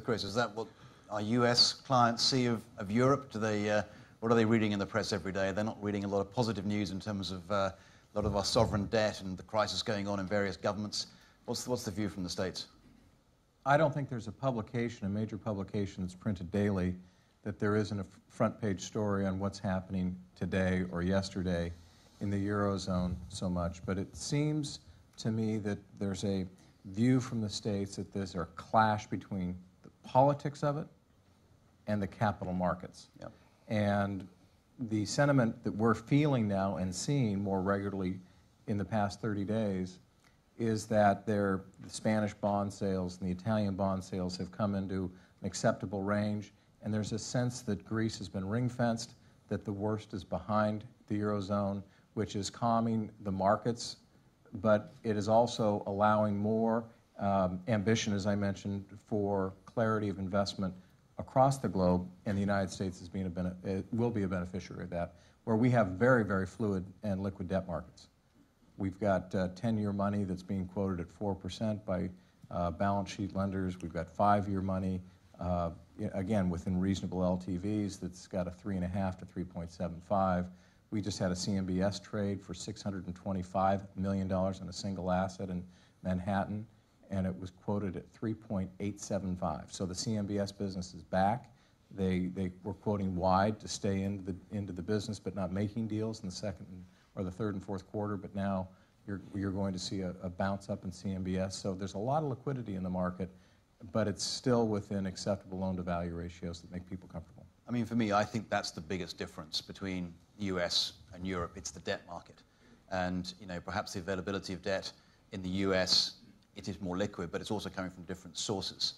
Chris, is that what our US clients see of Europe? Do they, what are they reading in the press every day? They're not reading a lot of positive news in terms of a lot of our sovereign debt and the crisis going on in various governments. What's the view from the States? I don't think there's a major publication that's printed daily, that there isn't a front page story on what's happening today or yesterday in the Eurozone so much. But it seems to me that there's a view from the States that there's a clash between the politics of it and the capital markets. Yep. And the sentiment that we're feeling now and seeing more regularly in the past 30 days is that the Spanish bond sales and the Italian bond sales have come into an acceptable range, and there's a sense that Greece has been ring-fenced, that the worst is behind the Eurozone, which is calming the markets, but it is also allowing more ambition, as I mentioned, for clarity of investment across the globe, and the United States is will be a beneficiary of that, where we have very, very fluid and liquid debt markets. We've got 10-year money that's being quoted at 4% by balance sheet lenders. We've got 5-year money, again, within reasonable LTVs, that's got a 3.5 to 3.75. We just had a CMBS trade for $625 million on a single asset in Manhattan, and it was quoted at 3.875. So the CMBS business is back. They were quoting wide to stay into the business, but not making deals in the second or the third and fourth quarter. But now you're going to see a bounce up in CMBS. So there's a lot of liquidity in the market, but it's still within acceptable loan-to-value ratios that make people comfortable. I mean, for me, I think that's the biggest difference between US and Europe. It's the debt market. And, perhaps the availability of debt in the US, it is more liquid, but it's also coming from different sources.